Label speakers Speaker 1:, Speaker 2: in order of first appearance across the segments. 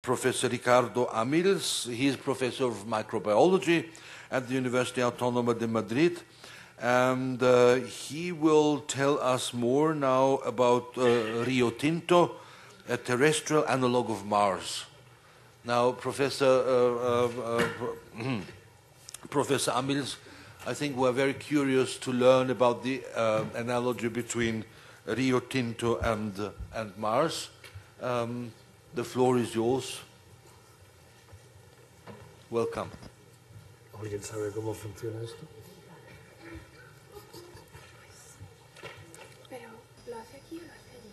Speaker 1: Professor Ricardo Amils. He is Professor of Microbiology at the Universidad Autónoma de Madrid. And he will tell us more now about Río Tinto, a terrestrial analogue of Mars. Now, Professor Amils, I think we're very curious to learn about the analogy between Río Tinto and Mars. The floor is yours. Welcome.
Speaker 2: ¿Alguien sabe cómo funciona esto?
Speaker 3: Pero, ¿lo hace aquí o lo hace allí?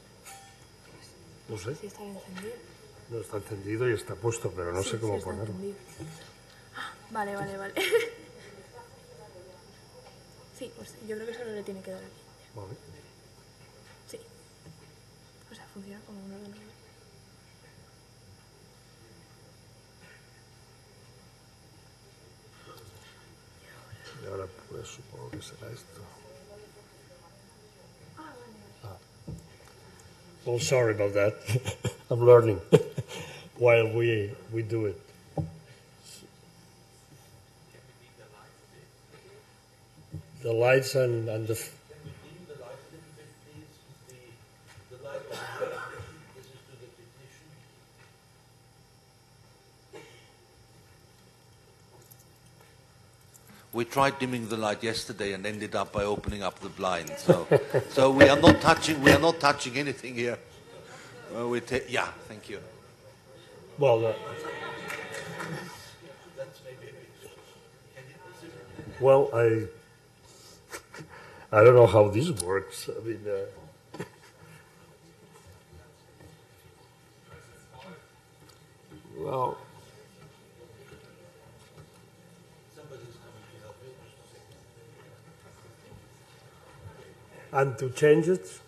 Speaker 2: No sé.
Speaker 3: Sí, está encendido.
Speaker 2: No está encendido y está puesto, pero no sé cómo ponerlo.
Speaker 3: Ah, vale. Sí, pues yo creo que solo le tiene que dar aquí.
Speaker 2: Vale.
Speaker 3: Sí. O sea, funciona como un ordenador.
Speaker 2: Y ahora pues supongo que será esto.
Speaker 3: Ah, vale.
Speaker 2: Ah. Well, sorry about that. I'm learning while we do it. The lights and the...
Speaker 1: We tried dimming the light yesterday and ended up by opening up the blind. So we are not touching anything here. Yeah, thank you.
Speaker 2: Well, I don't know how this works. I mean, well, and to change it,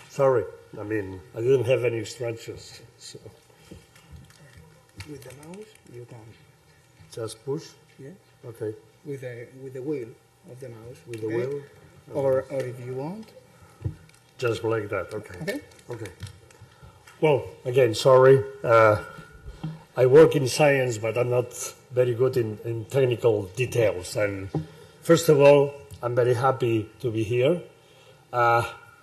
Speaker 2: sorry, I mean, I didn't have any instructions, so.
Speaker 4: With the mouse, you can.
Speaker 2: Just push?
Speaker 4: Yeah.
Speaker 2: Okay.
Speaker 4: With the wheel of the mouse.
Speaker 2: With the wheel?
Speaker 4: Or if you want.
Speaker 2: Just like that, okay.
Speaker 4: Okay.
Speaker 2: Okay. Well, again, sorry. I work in science, but I'm not very good in technical details. And first of all, I'm very happy to be here,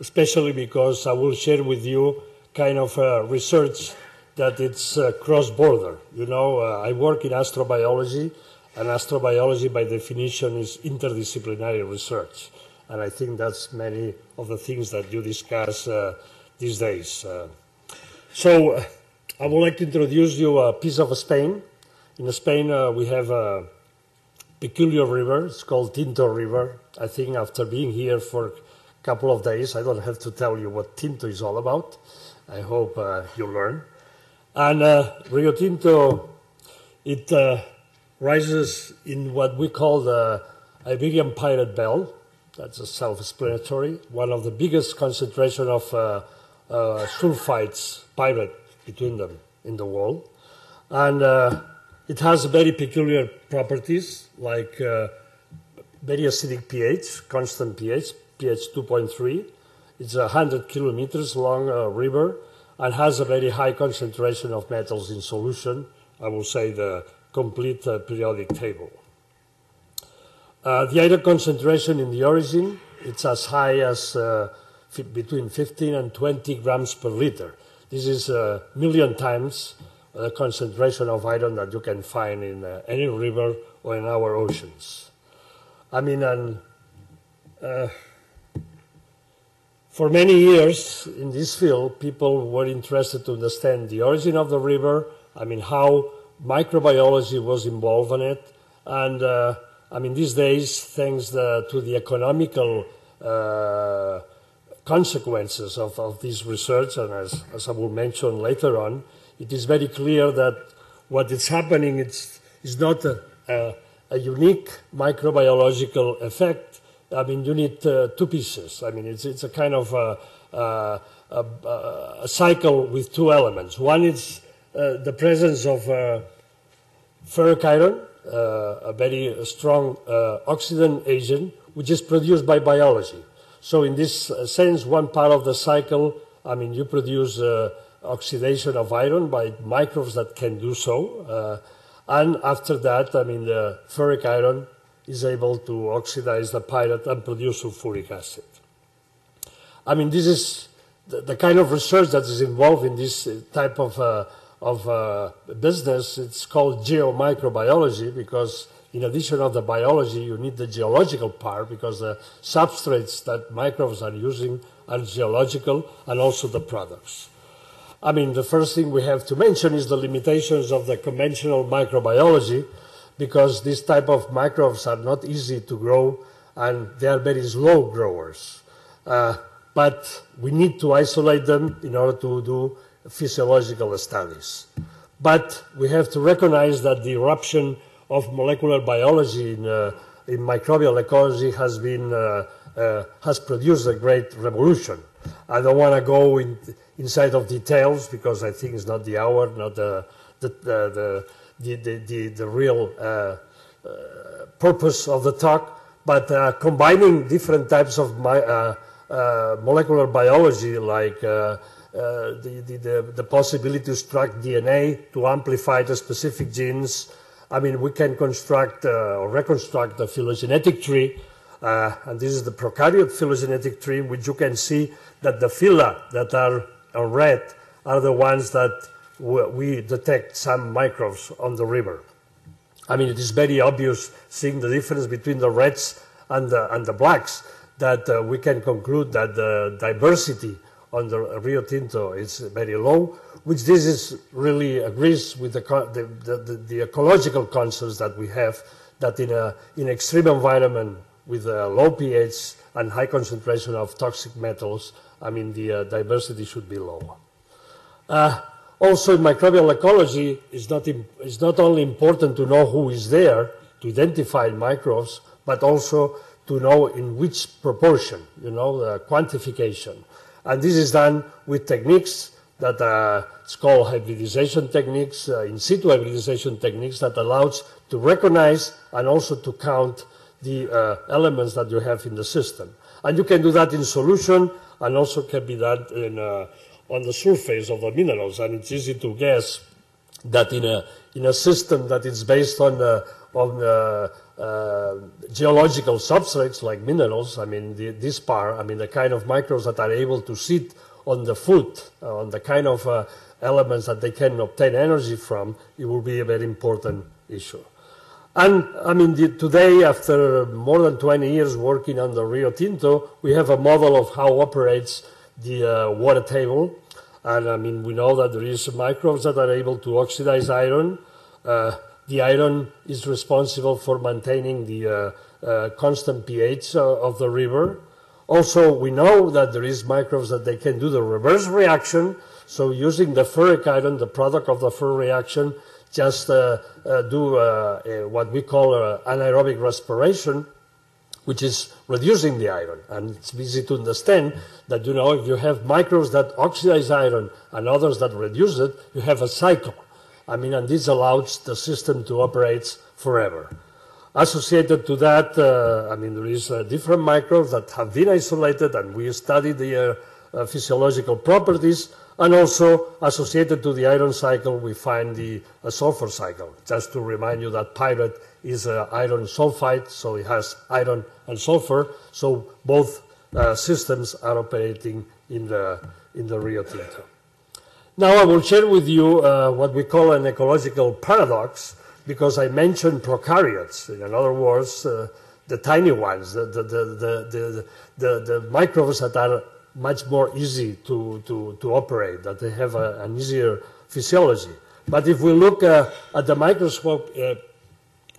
Speaker 2: especially because I will share with you kind of research that it's cross-border. You know, I work in astrobiology, and astrobiology by definition is interdisciplinary research. And I think that's many of the things that you discuss these days. So I would like to introduce you a piece of Spain. In Spain, we have a peculiar river. It's called Tinto River. I think after being here for a couple of days, I don't have to tell you what Tinto is all about. I hope you learn. And Rio Tinto, it rises in what we call the Iberian Pirate Belt. That's a self-explanatory. One of the biggest concentration of sulfides, pirate, between them in the world. And it has very peculiar properties, like very acidic pH, constant pH, pH 2.3. It's a 100 kilometers long river and has a very high concentration of metals in solution. I will say the complete periodic table. The iron concentration in the origin, it's as high as between 15 and 20 grams per liter. This is a million times the concentration of iron that you can find in any river or in our oceans. I mean, for many years in this field, people were interested to understand the origin of the river, I mean, how microbiology was involved in it, and I mean, these days, thanks to the economical consequences of this research, and as I will mention later on, it is very clear that what is happening is not a unique microbiological effect. I mean, you need two pieces. I mean, it's a kind of a cycle with two elements. One is the presence of ferric iron, a very strong oxidant agent, which is produced by biology. So in this sense, one part of the cycle, I mean, you produce oxidation of iron by microbes that can do so. And after that, I mean, the ferric iron is able to oxidize the pyrite and produce sulfuric acid. I mean, this is the kind of research that is involved in this type of business. It's called geomicrobiology, because in addition of the biology, you need the geological part, because the substrates that microbes are using are geological, and also the products. I mean, the first thing we have to mention is the limitations of the conventional microbiology, because this type of microbes are not easy to grow, and they are very slow growers. But we need to isolate them in order to do physiological studies. But we have to recognize that the eruption of molecular biology in microbial ecology has produced a great revolution. I don't want to go inside of details, because I think it's not the hour, not the real purpose of the talk. But combining different types of molecular biology, like the possibility to extract DNA to amplify the specific genes. I mean, we can construct or reconstruct the phylogenetic tree, and this is the prokaryote phylogenetic tree, which you can see that the phyla that are on red are the ones that we detect some microbes on the river. I mean, it is very obvious, seeing the difference between the reds and the blacks, that we can conclude that the diversity on the Rio Tinto is very low, which this is really agrees with the ecological concerns that we have, that in extreme environment with a low pH and high concentration of toxic metals, I mean, the diversity should be low. Also, in microbial ecology, it's not only important to know who is there to identify microbes, but also to know in which proportion, you know, the quantification. And this is done with techniques that it's called hybridization techniques, in situ hybridization techniques, that allows to recognize and also to count the elements that you have in the system. And you can do that in solution, and also can be done on the surface of the minerals. And it's easy to guess that in a system that is based on geological substrates like minerals, I mean, this part, I mean, the kind of microbes that are able to sit on the food, on the kind of elements that they can obtain energy from, it will be a very important issue. And, I mean, today, after more than 20 years working on the Rio Tinto, we have a model of how operates the water table. And, I mean, we know that there is microbes that are able to oxidize iron. The iron is responsible for maintaining the constant pH of the river. Also, we know that there is microbes that they can do the reverse reaction. So using the ferric iron, the product of the ferric reaction, just do what we call anaerobic respiration, which is reducing the iron. And it's easy to understand that, you know, if you have microbes that oxidize iron and others that reduce it, you have a cycle. I mean, and this allows the system to operate forever. Associated to that, I mean, there is different microbes that have been isolated, and we studied the physiological properties. And also associated to the iron cycle, we find the sulfur cycle. Just to remind you that pyrite is iron sulfide, so it has iron and sulfur. So both systems are operating in the Rio Tinto. Now I will share with you what we call an ecological paradox, because I mentioned prokaryotes. In other words, the tiny ones, the microbes that are much more easy to operate, that they have an easier physiology. But if we look at the microscope, the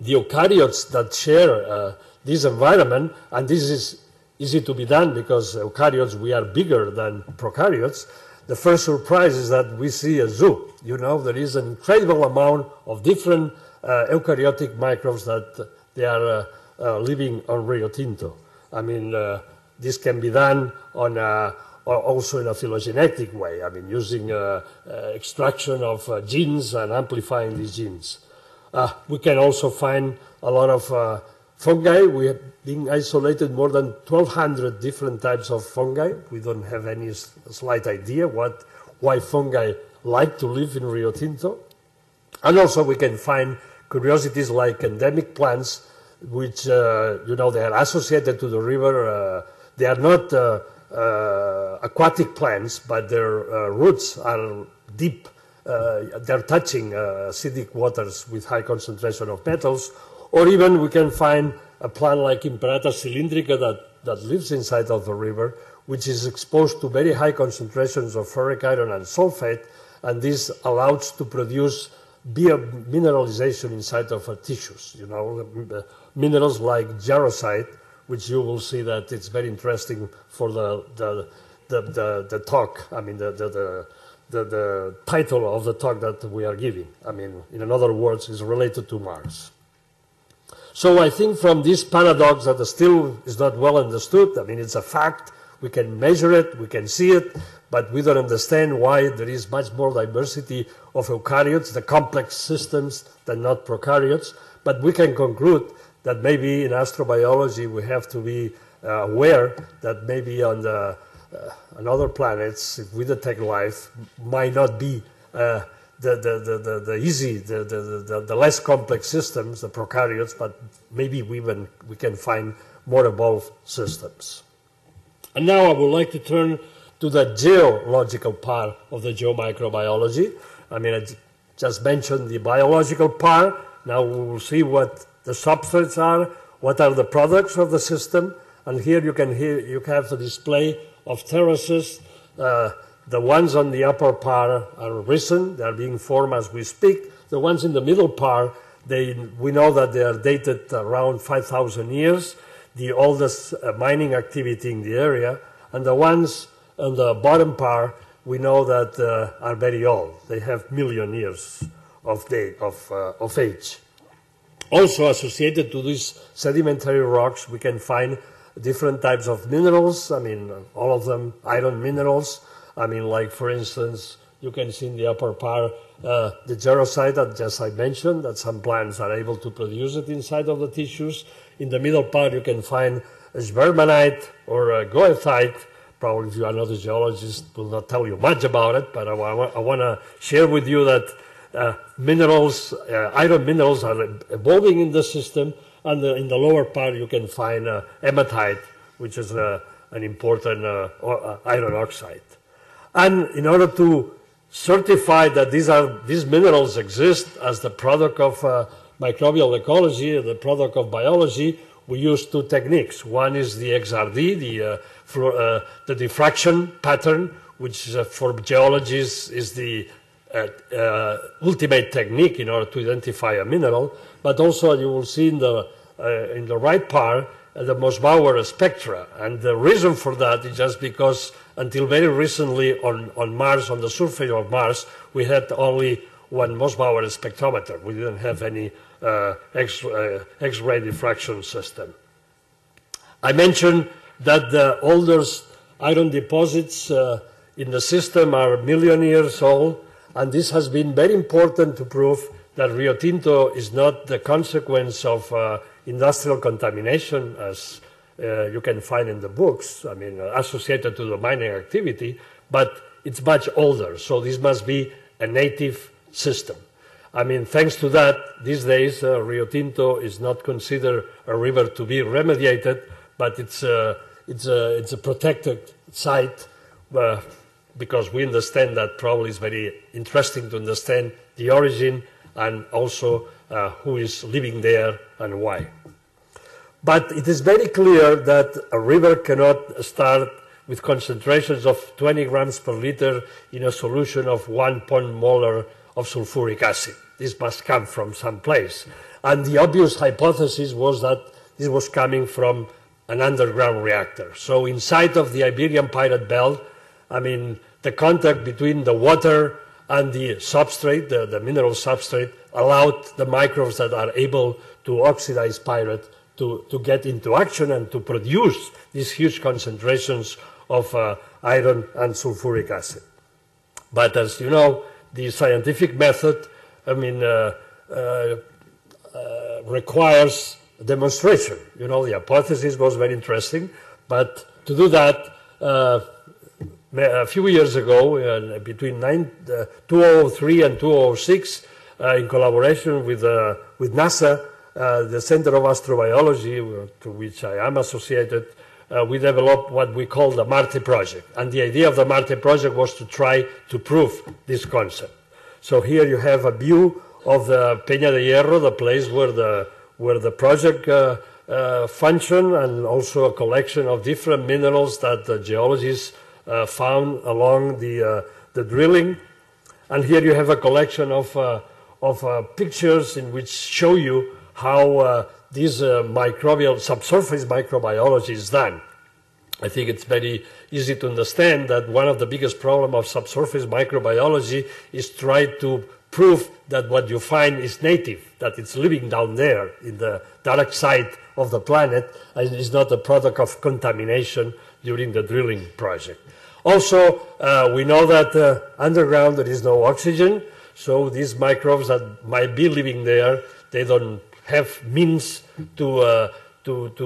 Speaker 2: eukaryotes that share this environment, and this is easy to be done because eukaryotes, we are bigger than prokaryotes, the first surprise is that we see a zoo. You know, there is an incredible amount of different eukaryotic microbes that they are living on Rio Tinto. I mean, this can be done on also in a phylogenetic way. I mean, using extraction of genes and amplifying these genes. We can also find a lot of fungi. We have been isolated more than 1,200 different types of fungi. We don't have any slight idea what why fungi like to live in Rio Tinto. And also we can find curiosities like endemic plants, which, they are associated to the river. They are not aquatic plants, but their roots are deep. They're touching acidic waters with high concentration of metals. Or even we can find a plant like Imperata cylindrica that lives inside of the river, which is exposed to very high concentrations of ferric iron and sulfate, and this allows to produce biomineralization inside of our tissues. Minerals like jarosite, which you will see that it's very interesting for the talk. I mean, the title of the talk that we are giving. I mean, in other words, is related to Mars. So I think from this paradox that still is not well understood, I mean, it's a fact, we can measure it, we can see it, but we don't understand why there is much more diversity of eukaryotes, the complex systems, than not prokaryotes. But we can conclude that maybe in astrobiology we have to be aware that maybe on other planets, if we detect life, might not be the easy, the less complex systems, the prokaryotes, but maybe we can find more evolved systems. And now I would like to turn to the geological part of the geomicrobiology. I mean, I just mentioned the biological part. Now we will see what the substrates are, what are the products of the system, and here you have the display of terraces. The ones on the upper part are recent; they are being formed as we speak. The ones in the middle part, we know that they are dated around 5,000 years. The oldest mining activity in the area, and the ones on the bottom part, we know that are very old. They have million years of age. Also associated to these sedimentary rocks, we can find different types of minerals. I mean, all of them iron minerals. I mean, like for instance, you can see in the upper part the jarosite that just I mentioned, that some plants are able to produce it inside of the tissues. In the middle part, you can find spermanite or goethite. Probably if you are not a geologist, will not tell you much about it, but I want to share with you that minerals, iron minerals are evolving in the system, and in the lower part you can find hematite, which is an important iron oxide. And in order to certify that these minerals exist as the product of microbial ecology, the product of biology, we use two techniques. One is the XRD, the diffraction pattern, which for geologists is the ultimate technique in order to identify a mineral. But also you will see in the right part the Mossbauer spectra. And the reason for that is just because until very recently on Mars, on the surface of Mars, we had only one Mossbauer spectrometer. We didn't have any X-ray diffraction system. I mentioned that the oldest iron deposits in the system are a million years old, and this has been very important to prove that Rio Tinto is not the consequence of industrial contamination, as you can find in the books, I mean, associated to the mining activity, but it's much older, so this must be a native system. I mean, thanks to that, these days, Rio Tinto is not considered a river to be remediated, but it's a protected site because we understand that probably it's very interesting to understand the origin and also who is living there and why. But it is very clear that a river cannot start with concentrations of 20 grams per liter in a solution of 1 molar of sulfuric acid. This must come from some place. And the obvious hypothesis was that this was coming from an underground reactor. So inside of the Iberian Pirate Belt, I mean, the contact between the water and the substrate, the mineral substrate, allowed the microbes that are able to oxidize pyrite to get into action and to produce these huge concentrations of iron and sulfuric acid. But as you know, the scientific method, I mean, requires demonstration. You know, the hypothesis was very interesting, but to do that, a few years ago, between 2003 and 2006, in collaboration with NASA, the Center of Astrobiology, to which I am associated, we developed what we call the MARTE project. And the idea of the MARTE project was to try to prove this concept. So here you have a view of the Peña de Hierro, the place where the project function, and also a collection of different minerals that the geologists found along the drilling. And here you have a collection of pictures in which show you how this subsurface microbiology is done. I think it's very easy to understand that one of the biggest problems of subsurface microbiology is try to prove that what you find is native, that it's living down there in the dark side of the planet and is not a product of contamination during the drilling project. Also, we know that underground there is no oxygen, so these microbes that might be living there, they don't have means to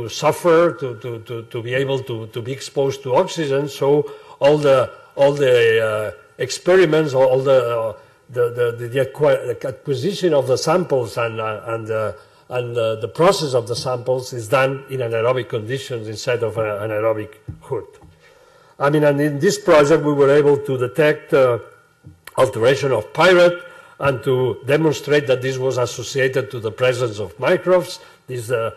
Speaker 2: suffer, to be able to be exposed to oxygen. So all the experiments, all the acquisition of the samples and the process of the samples is done in anaerobic conditions instead of an anaerobic hood. I mean, and in this project we were able to detect alteration of pyrite and to demonstrate that this was associated to the presence of microbes. This, the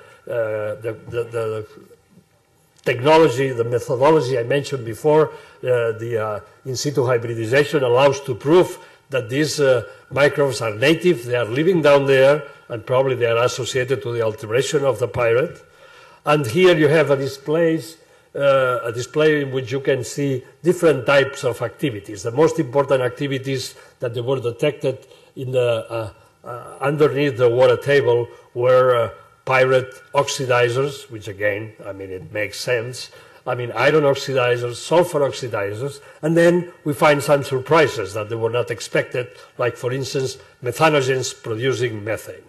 Speaker 2: technology, the methodology I mentioned before, the in situ hybridization allows to prove that these microbes are native, they are living down there, and probably they are associated to the alteration of the pyrite. And here you have a display in which you can see different types of activities. The most important activities that they were detected in the underneath the water table were pyrite oxidizers, which again, I mean, it makes sense. I mean, iron oxidizers, sulfur oxidizers, and then we find some surprises that they were not expected, like, for instance, methanogens producing methane.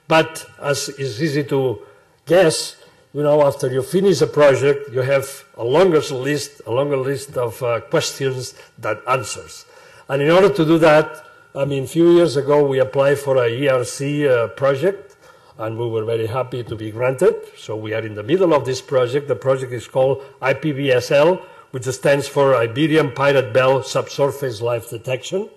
Speaker 2: But as is easy to guess, you know, after you finish a project, you have a longer list of questions than answers. And in order to do that, I mean, a few years ago, we applied for a ERC project, and we were very happy to be granted. So we are in the middle of this project. The project is called IPBSL, which stands for Iberian Pirate Bell Subsurface Life Detection.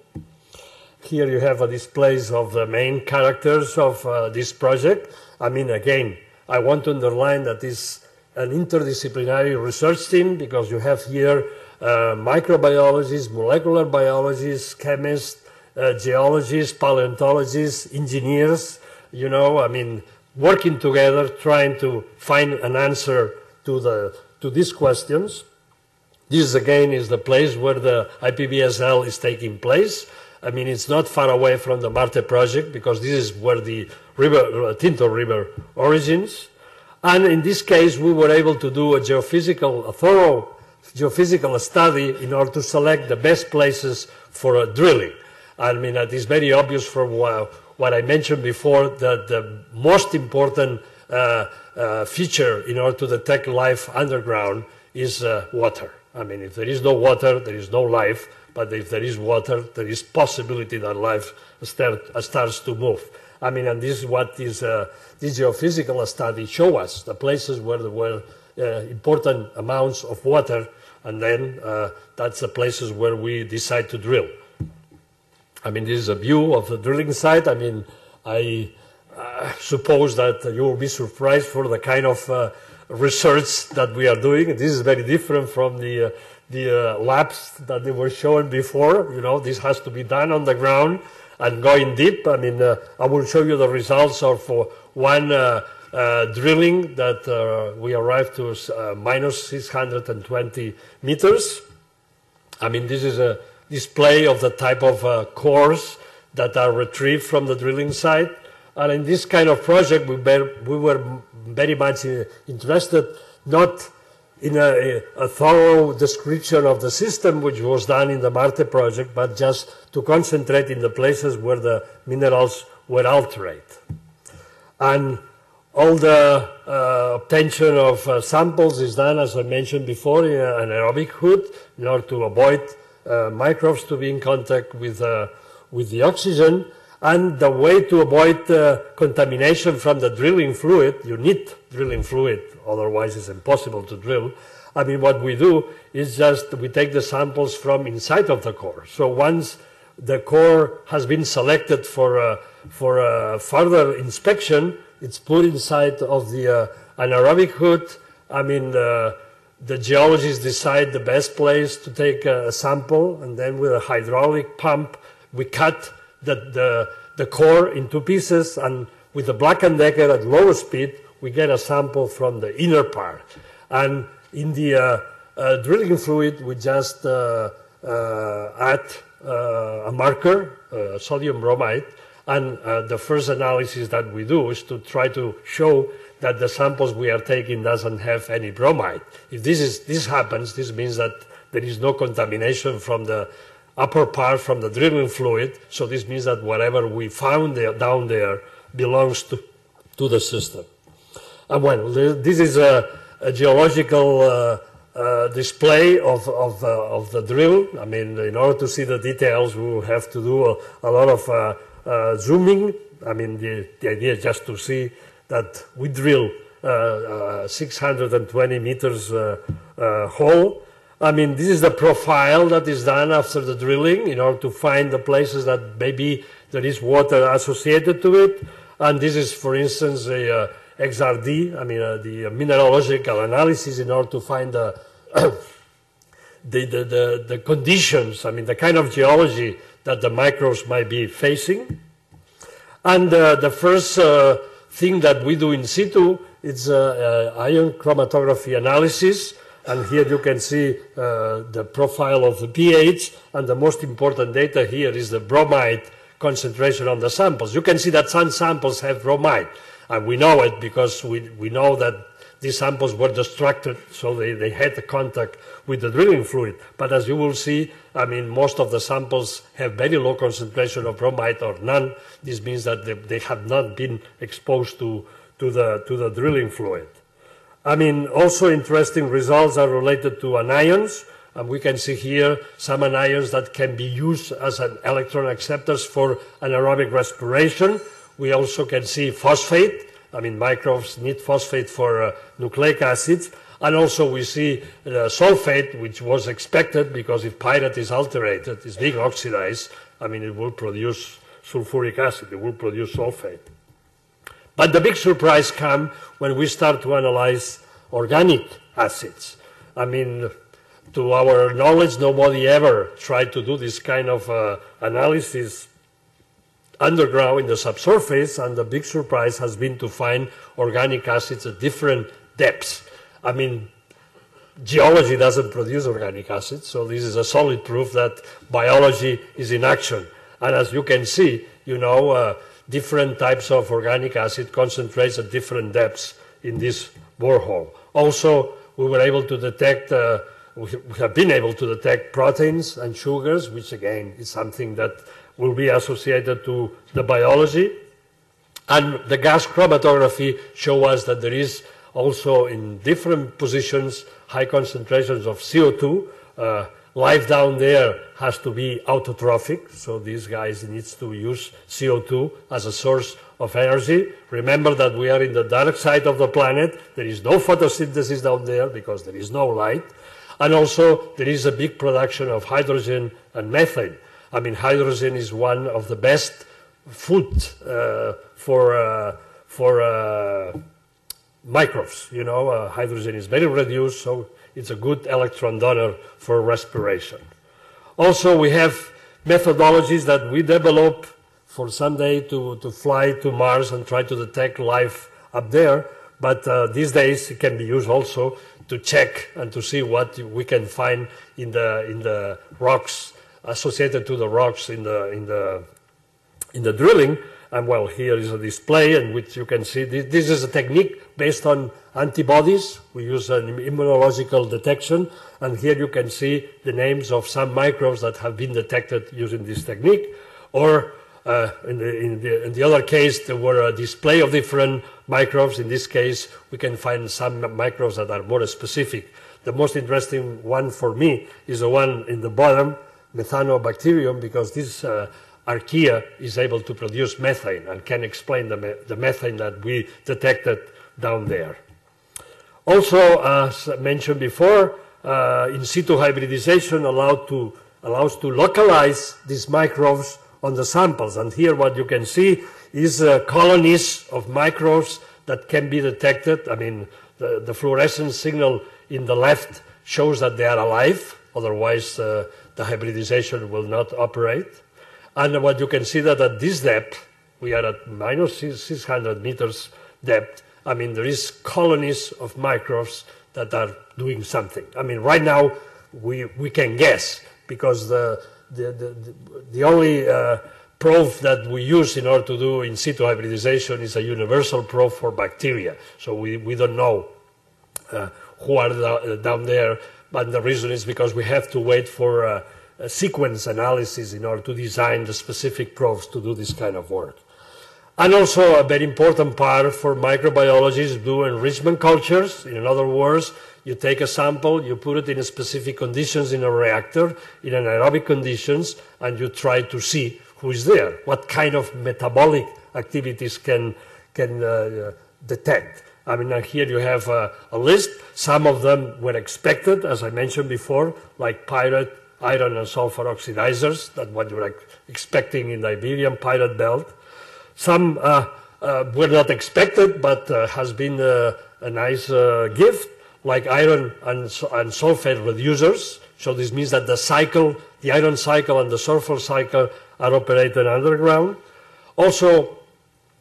Speaker 2: Here you have a display of the main characters of this project. I mean, again, I want to underline that it's an interdisciplinary research team, because you have here microbiologists, molecular biologists, chemists, geologists, paleontologists, engineers, you know, I mean, working together, trying to find an answer to these questions. This, again, is the place where the IPBSL is taking place. I mean, it's not far away from the MARTE project, because this is where the Tinto River origins. And in this case, we were able to do a thorough geophysical study in order to select the best places for drilling. I mean, it is very obvious from what I mentioned before, that the most important feature in order to detect life underground is water. I mean, if there is no water, there is no life. But if there is water, there is possibility that life starts to move. I mean, and this is what this geophysical study show us, the places where there were important amounts of water, and then that's the places where we decide to drill. I mean, this is a view of the drilling site. I mean, I suppose that you will be surprised for the kind of research that we are doing. This is very different from the labs that they were showing before. You know, this has to be done on the ground and going deep. I mean, I will show you the results of one drilling that we arrived to minus 620 meters. I mean, this is a display of the type of cores that are retrieved from the drilling site. And in this kind of project, we were very much interested not in a thorough description of the system, which was done in the MARTE project, but just to concentrate in the places where the minerals were altered. And All the obtention of samples is done, as I mentioned before, in an anaerobic hood in order to avoid microbes to be in contact with the oxygen. And the way to avoid contamination from the drilling fluid, you need drilling fluid, otherwise it's impossible to drill. I mean, what we do is just we take the samples from inside of the core. So once the core has been selected for further inspection, it's put inside of the anaerobic hood. I mean, the geologists decide the best place to take a sample, and then with a hydraulic pump, we cut the core into pieces, and with the Black & Decker at low speed, we get a sample from the inner part. And in the drilling fluid, we just add a marker, sodium bromide, and the first analysis that we do is to try to show that the samples we are taking doesn't have any bromide. If this happens, this means that there is no contamination from the upper part from the drilling fluid, so this means that whatever we found down there belongs to the system. And well, this is a geological display of the drill. I mean, in order to see the details, we will have to do a lot of zooming. I mean, the idea is just to see that we drill 620 meters hole. I mean, this is the profile that is done after the drilling in order to find the places that maybe there is water associated to it. And this is, for instance, a XRD, I mean, the mineralogical analysis in order to find the conditions, I mean, the kind of geology that the microbes might be facing. And the first thing that we do in situ is ion chromatography analysis. And here you can see the profile of the pH, and the most important data here is the bromide concentration on the samples. You can see that some samples have bromide, and we know it because we know that these samples were destructed, so they had the contact with the drilling fluid. But as you will see, I mean, most of the samples have very low concentration of bromide or none. This means that they have not been exposed to the drilling fluid. I mean, also interesting results are related to anions. And we can see here some anions that can be used as an electron acceptors for anaerobic respiration. We also can see phosphate. I mean, microbes need phosphate for nucleic acids. And also we see sulfate, which was expected because if pyrite is alterated, it's being oxidized, I mean, it will produce sulfuric acid, it will produce sulfate. But the big surprise comes when we start to analyze organic acids. I mean, to our knowledge, nobody ever tried to do this kind of analysis underground in the subsurface, and the big surprise has been to find organic acids at different depths. I mean, geology doesn't produce organic acids, so this is a solid proof that biology is in action. And as you can see, you know, different types of organic acid concentrates at different depths in this borehole. Also, we were able to detect, we have been able to detect proteins and sugars, which again is something that will be associated to the biology. And the gas chromatography shows us that there is also in different positions high concentrations of CO2. Life down there has to be autotrophic, so these guys needs to use CO2 as a source of energy. Remember that we are in the dark side of the planet. There is no photosynthesis down there because there is no light. And also there is a big production of hydrogen and methane. I mean, hydrogen is one of the best food for microbes. You know, hydrogen is very reduced, so it's a good electron donor for respiration. Also, we have methodologies that we develop for someday to fly to Mars and try to detect life up there. But these days, it can be used also to check and to see what we can find in the rocks associated to the rocks in the drilling. And well, here is a display in which you can see this is a technique based on antibodies. We use an immunological detection, and here you can see the names of some microbes that have been detected using this technique. Or In the other case, there were a display of different microbes. In this case, we can find some microbes that are more specific. The most interesting one for me is the one in the bottom, methanobacterium, because this archaea is able to produce methane and can explain the methane that we detected down there. Also, as mentioned before, in situ hybridization allows to localize these microbes on the samples. And here what you can see is colonies of microbes that can be detected. I mean, the fluorescence signal in the left shows that they are alive, otherwise the hybridization will not operate. And what you can see that at this depth, we are at minus 600 meters depth, I mean, there is colonies of microbes that are doing something. I mean, right now, we can guess, because the only probe that we use in order to do in situ hybridization is a universal probe for bacteria. So we don't know who are down there, but the reason is because we have to wait for a sequence analysis in order to design the specific probes to do this kind of work. And also a very important part for microbiologists do enrichment cultures. In other words, you take a sample, you put it in specific conditions in a reactor, in anaerobic conditions, and you try to see who is there, what kind of metabolic activities can detect. I mean, here you have a list. Some of them were expected, as I mentioned before, like pyrite, iron, and sulfur oxidizers, that's what you were expecting in the Iberian Pirate Belt. Some were not expected, but has been a nice gift, like iron and sulfate reducers. So this means that the iron cycle and the sulfur cycle are operated underground. Also,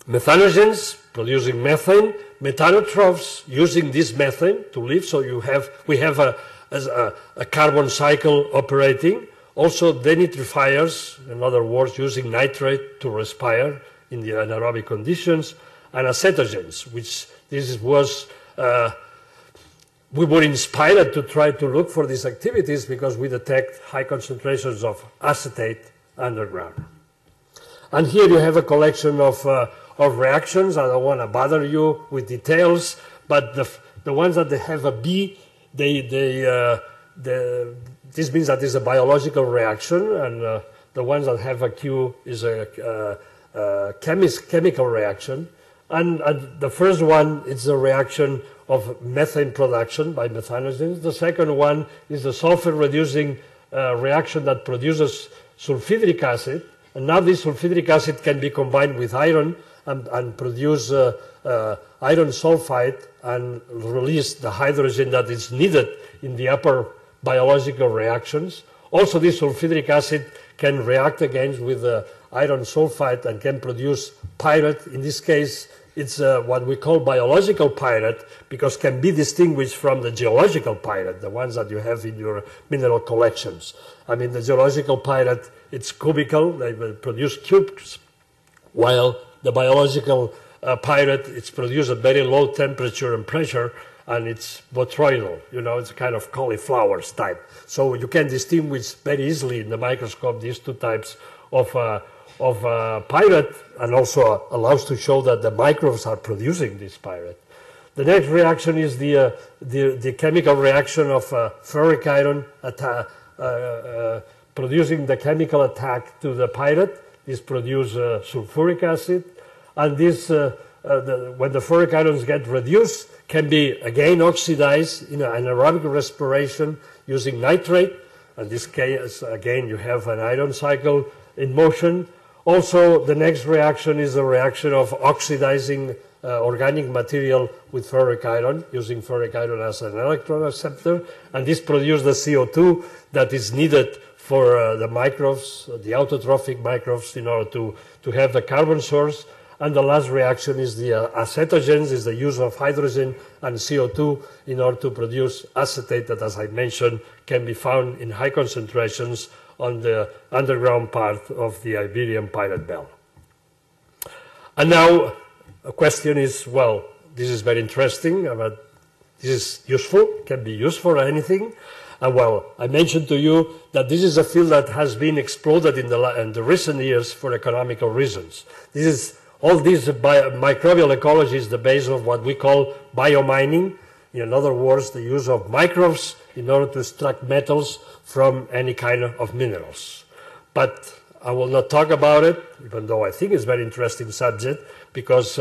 Speaker 2: methanogens producing methane, methanotrophs using this methane to live. So we have a carbon cycle operating. Also, denitrifiers, in other words, using nitrate to respire in the anaerobic conditions, and acetogens, which we were inspired to try to look for these activities because we detect high concentrations of acetate underground. And here you have a collection of reactions. I don't want to bother you with details, but the ones that they have a B, this means that it's a biological reaction, and the ones that have a Q is a chemical reaction. And the first one is the reaction of methane production by methanogens. The second one is the sulfur-reducing reaction that produces sulfhydric acid. And now this sulfhydric acid can be combined with iron and produce iron sulfide and release the hydrogen that is needed in the upper biological reactions. Also, this sulfhydric acid can react again with iron sulfide and can produce pyrite. In this case, it's what we call biological pyrite because can be distinguished from the geological pyrite, the ones that you have in your mineral collections. I mean, the geological pyrite, it's cubical, they will produce cubes, while the biological pyrite, it's produced at very low temperature and pressure, and it's botryoidal, it's a kind of cauliflower type. So you can distinguish very easily in the microscope these two types of pyrite, and also allows to show that the microbes are producing this pyrite. The next reaction is the chemical reaction of ferric iron producing the chemical attack to the pyrite. This produces sulfuric acid, and this when the ferric ions get reduced, can be again oxidized in anaerobic respiration using nitrate. In this case, again, you have an iron cycle in motion. Also, the next reaction is a reaction of oxidizing organic material with ferric iron, using ferric iron as an electron acceptor, and this produces the CO2 that is needed for the microbes, the autotrophic microbes, in order to have the carbon source. And the last reaction is the acetogens, is the use of hydrogen and CO2 in order to produce acetate that, as I mentioned, can be found in high concentrations on the underground part of the Iberian Pirate Belt. And now a question is, this is very interesting, but this is useful, can be used for anything. And well, I mentioned to you that this is a field that has been exploded in the recent years for economical reasons. All this microbial ecology is the base of what we call biomining. In other words, the use of microbes in order to extract metals from any kind of minerals. But I will not talk about it, even though I think it's a very interesting subject, because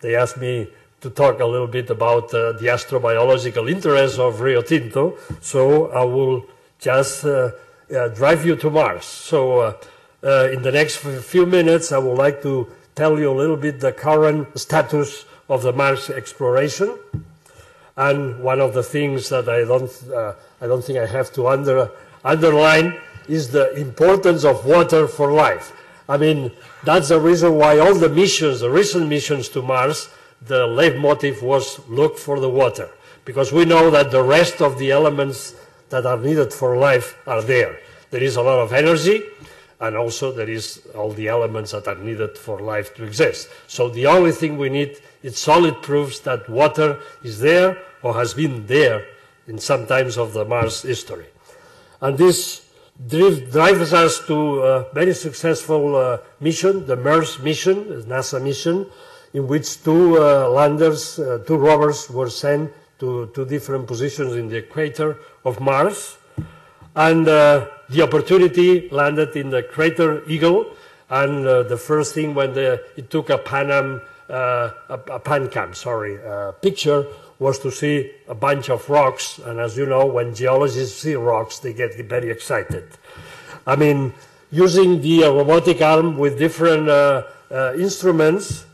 Speaker 2: they asked me to talk a little bit about the astrobiological interests of Rio Tinto, so I will just drive you to Mars. So in the next few minutes, I would like to tell you a little bit the current status of the Mars exploration. And one of the things that I don't think I have to underline is the importance of water for life. I mean, that's the reason why all the missions, the recent missions to Mars, the leitmotif was look for the water, because we know that the rest of the elements that are needed for life are there. There is a lot of energy, and also there is all the elements that are needed for life to exist. So the only thing we need is solid proofs that water is there or has been there in some times of the Mars history. And this drives us to a very successful mission, the MERS mission, the NASA mission, in which two landers, two rovers were sent to two different positions in the equator of Mars. And the opportunity landed in the crater Eagle, and the first thing when it took a PanCam picture was to see a bunch of rocks, and as you know, when geologists see rocks, they get very excited. I mean, using the robotic arm with different instruments,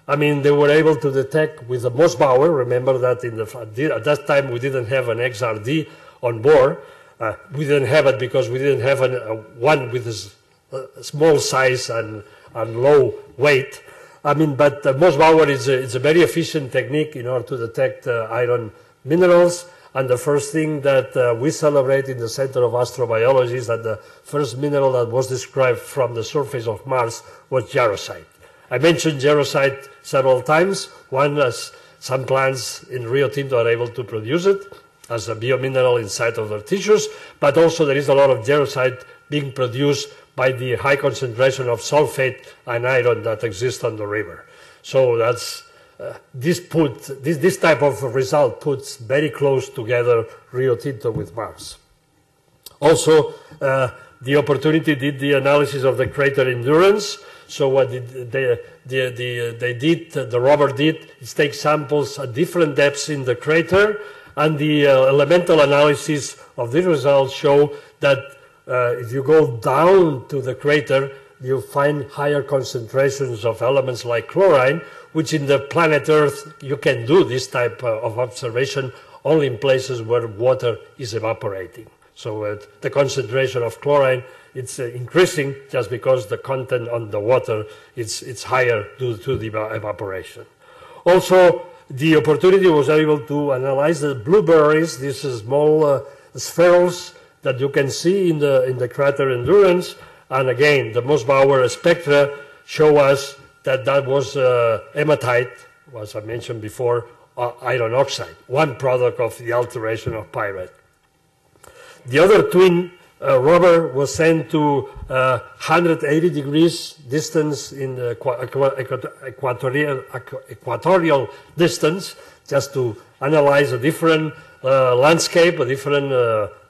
Speaker 2: I mean, they were able to detect with the Mossbauer. Remember that at that time we didn't have an XRD on board. We didn't have it because we didn't have one with a small size and low weight. I mean, but the Mossbauer is a very efficient technique in order to detect iron minerals. And the first thing that we celebrate in the Center of Astrobiology is that the first mineral that was described from the surface of Mars was jarosite. I mentioned jarosite several times. One, as some plants in Rio Tinto are able to produce it as a biomineral inside of their tissues, but also there is a lot of jarosite being produced by the high concentration of sulfate and iron that exists on the river. So that's this type of result puts very close together Rio Tinto with Mars. Also, the opportunity did the analysis of the crater endurance. So what the rover did is take samples at different depths in the crater, and the elemental analysis of the results show that if you go down to the crater, you find higher concentrations of elements like chlorine, which in the planet Earth, you can do this type of observation only in places where water is evaporating. So the concentration of chlorine, it's increasing just because the content on the water it's higher due to the evaporation. Also, the opportunity was able to analyze the blueberries, these small spherules that you can see in the crater endurance. And again, the Mossbauer spectra show us that was hematite, as I mentioned before, iron oxide, one product of the alteration of pyrite. The other twin rover was sent to 180 degrees distance in the equatorial distance, just to analyze a different landscape, a different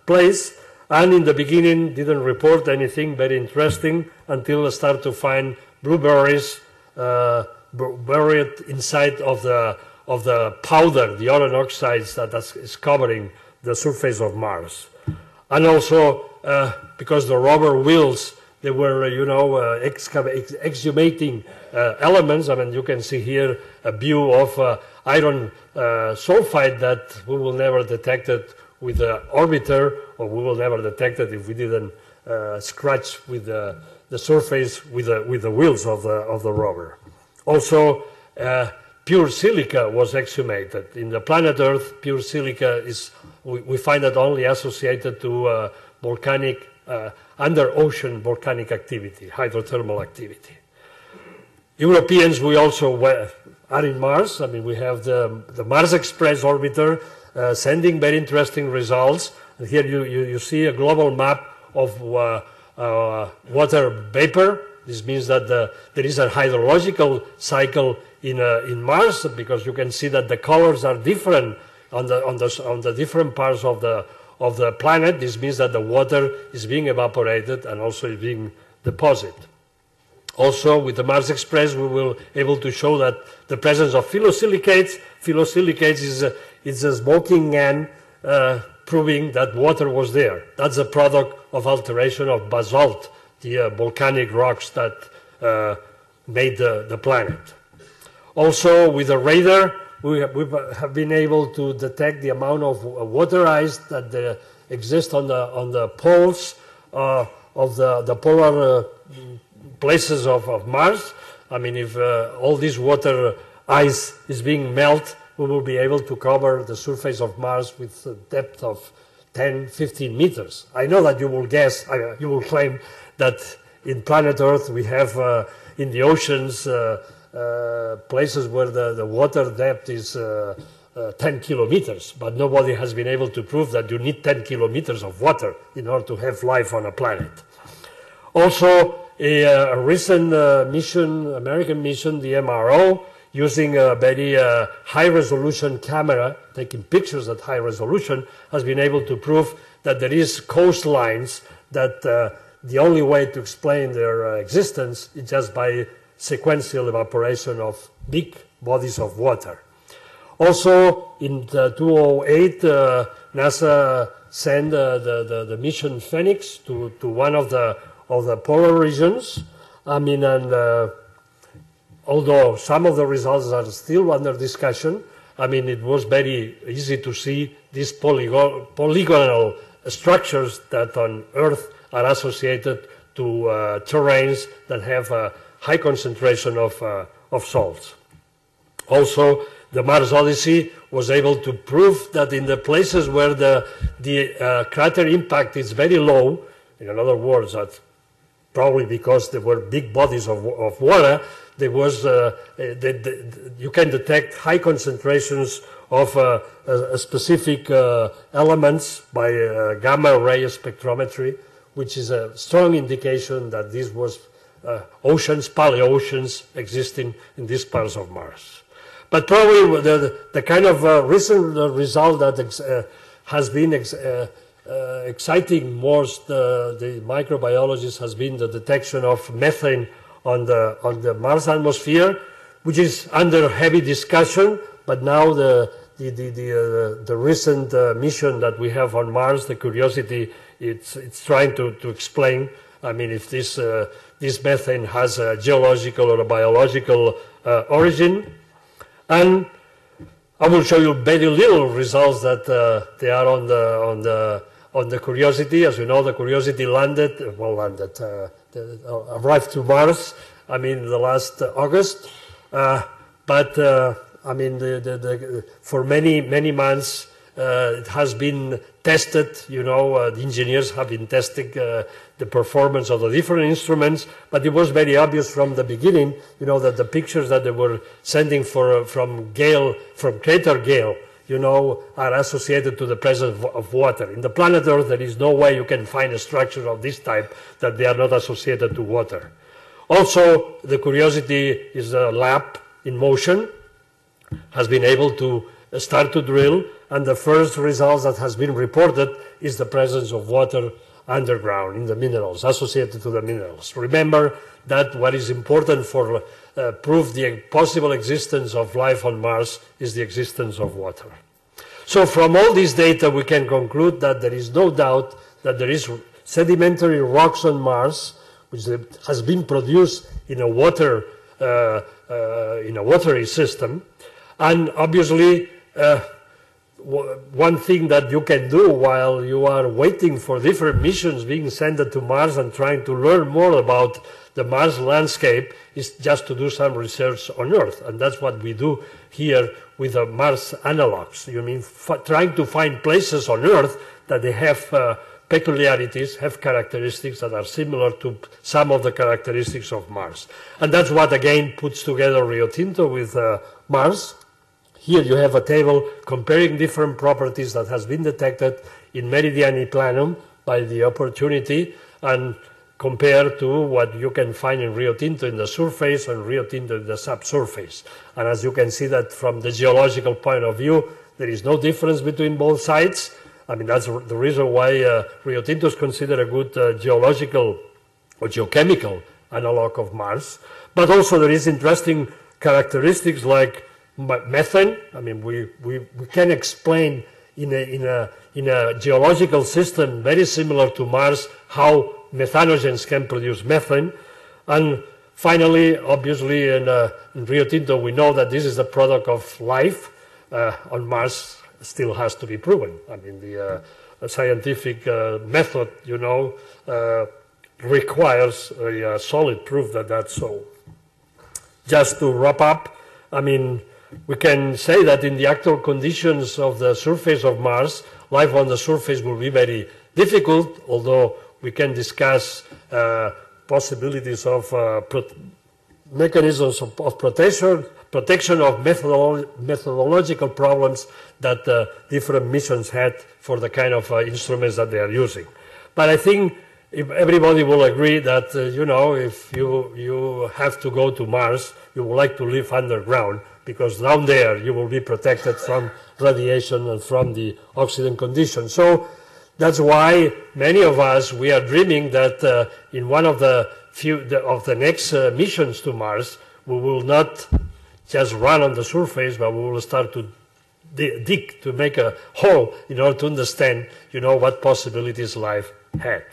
Speaker 2: place. And in the beginning, didn't report anything very interesting until I started to find blueberries buried inside of the powder, the iron oxides that is covering the surface of Mars. And also, because the rover wheels, they were, exhumating elements. I mean, you can see here a view of iron sulfide that we will never detect it with the orbiter, or we will never detect it if we didn't scratch with the surface with the wheels of the rover. Also, pure silica was exhumated. In the planet Earth, pure silica we find it only associated to volcanic, under-ocean volcanic activity, hydrothermal activity. Europeans, we also are in Mars. I mean, we have the Mars Express orbiter sending very interesting results. And here you see a global map of water vapor. This means that there is a hydrological cycle in Mars, because you can see that the colors are different on the different parts of the planet. This means that the water is being evaporated and also is being deposited. Also, with the Mars Express, we will be able to show that the presence of phyllosilicates. Phyllosilicates is a smoking ant, proving that water was there. That's a product of alteration of basalt, the volcanic rocks that made the planet. Also, with the radar, we have been able to detect the amount of water ice that exists on the poles of the polar places of Mars. I mean, if all this water ice is being melted, we will be able to cover the surface of Mars with a depth of 10, 15 meters. I know that you will guess, you will claim that in planet Earth we have in the oceans places where the water depth is 10 kilometers, but nobody has been able to prove that you need 10 kilometers of water in order to have life on a planet. Also, a recent mission, American mission, the MRO, using a very high-resolution camera, taking pictures at high resolution, has been able to prove that there is coastlines that the only way to explain their existence is just by sequential evaporation of big bodies of water. Also, in 2008, NASA sent the mission Phoenix to one of the polar regions. I mean, and although some of the results are still under discussion, I mean, it was very easy to see these polygonal structures that on Earth are associated to terrains that have a high concentration of salts. Also, the Mars Odyssey was able to prove that in the places where the crater impact is very low, in other words, that probably because there were big bodies of water, there was you can detect high concentrations of specific elements by gamma ray spectrometry, which is a strong indication that this was oceans, paleoceans existing in these parts of Mars. But probably the kind of recent result that has been exciting most the microbiologists has been the detection of methane on the Mars atmosphere, which is under heavy discussion. But now the recent mission that we have on Mars, the Curiosity, it's trying to explain. I mean, if this methane has a geological or a biological origin. And I will show you very little results that they are on the Curiosity. As you know, the Curiosity arrived to Mars. I mean, the last August. But I mean, for many months it has been tested. You know, the engineers have been testing the performance of the different instruments, but it was very obvious from the beginning, you know, that the pictures that they were sending from crater Gale, you know, are associated to the presence of water. In the planet Earth, there is no way you can find a structure of this type that they are not associated to water. Also, the Curiosity is a lab in motion, has been able to start to drill, and the first results that has been reported is the presence of water underground in the minerals, associated to the minerals. Remember that what is important for prove the possible existence of life on Mars is the existence of water. So from all this data, we can conclude that there is no doubt that there is sedimentary rocks on Mars, which has been produced in a watery system, and obviously. One thing that you can do while you are waiting for different missions being sent to Mars and trying to learn more about the Mars landscape is just to do some research on Earth. And that's what we do here with the Mars analogues. You mean trying to find places on Earth that they have peculiarities, have characteristics that are similar to some of the characteristics of Mars. And that's what, again, puts together Rio Tinto with Mars. Here you have a table comparing different properties that has been detected in meridiani planum by the opportunity, and compared to what you can find in Rio Tinto in the surface and Rio Tinto in the subsurface. And as you can see that from the geological point of view, there is no difference between both sides. I mean, that's the reason why Rio Tinto is considered a good geological or geochemical analog of Mars. But also there is interesting characteristics like methane. I mean, we can explain in a geological system very similar to Mars how methanogens can produce methane. And finally, obviously, in Rio Tinto, we know that this is the product of life. On Mars, still has to be proven. I mean, the scientific method, requires a solid proof that that's so. Just to wrap up, I mean, we can say that in the actual conditions of the surface of Mars, life on the surface will be very difficult, although we can discuss possibilities of mechanisms of protection of methodological problems that different missions had for the kind of instruments that they are using. But I think if everybody will agree that, if you have to go to Mars, you would like to live underground, because down there you will be protected from radiation and from the oxidant conditions. So that's why many of us, we are dreaming that in one of the next missions to Mars, we will not just run on the surface, but we will start to dig to make a hole in order to understand, what possibilities life had.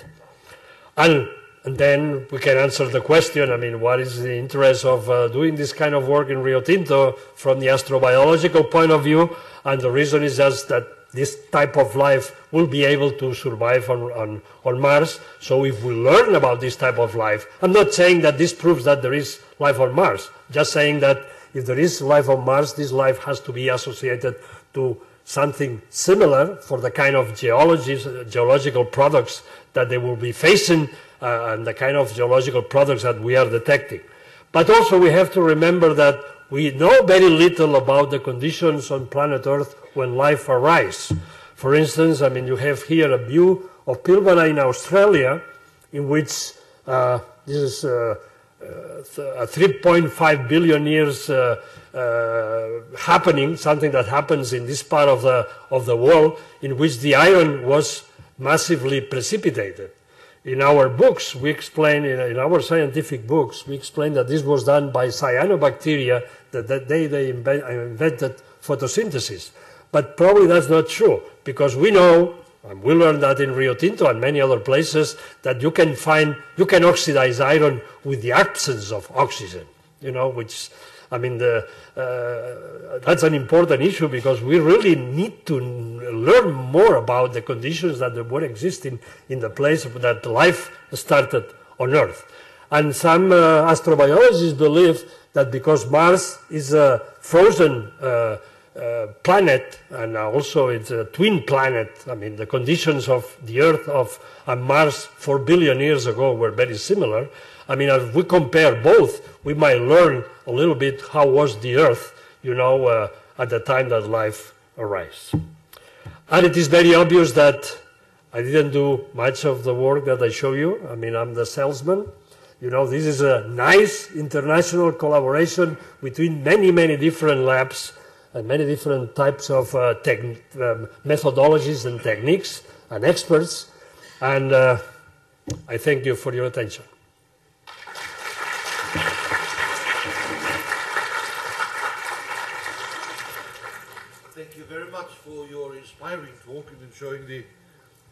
Speaker 2: And then we can answer the question, I mean, what is the interest of doing this kind of work in Rio Tinto from the astrobiological point of view? And the reason is just that this type of life will be able to survive on Mars. So if we learn about this type of life, I'm not saying that this proves that there is life on Mars, just saying that if there is life on Mars, this life has to be associated to something similar for the kind of geological products that they will be facing and the kind of geological products that we are detecting. But also we have to remember that we know very little about the conditions on planet Earth when life arises. For instance, I mean, you have here a view of Pilbara in Australia, in which this is 3.5 billion years happening, something that happens in this part of the world, in which the iron was massively precipitated. In our books, we explain, in our scientific books, we explain that this was done by cyanobacteria, that they invented photosynthesis. But probably that's not true, because we know, and we learned that in Rio Tinto and many other places, that you can oxidize iron with the absence of oxygen, which, I mean, that's an important issue, because we really need to learn more about the conditions that were existing in the place that life started on Earth. And some astrobiologists believe that because Mars is a frozen planet, and also it's a twin planet, I mean, the conditions of the Earth and Mars 4 billion years ago were very similar. I mean, if we compare both, we might learn a little bit how was the Earth, at the time that life arose. And it is very obvious that I didn't do much of the work that I show you. I mean, I'm the salesman. This is a nice international collaboration between many, many different labs and many different types of methodologies and techniques and experts. And I thank you for your attention.
Speaker 1: Thank you very much for your inspiring talk and showing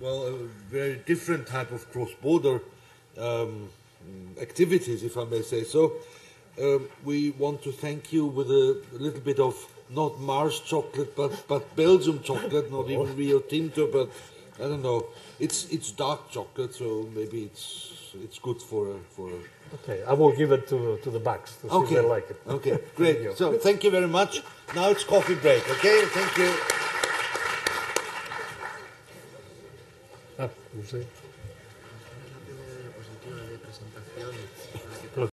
Speaker 1: a very different type of cross-border activities, if I may say so. We want to thank you with a little bit of not Mars chocolate, but Belgium chocolate, not even Rio Tinto, but I don't know. It's dark chocolate, so maybe it's good for.
Speaker 2: Okay, I will give it to the backs to see if they like it.
Speaker 1: Okay, great. So thank you very much. Now it's coffee break. Okay, thank you.
Speaker 2: Look.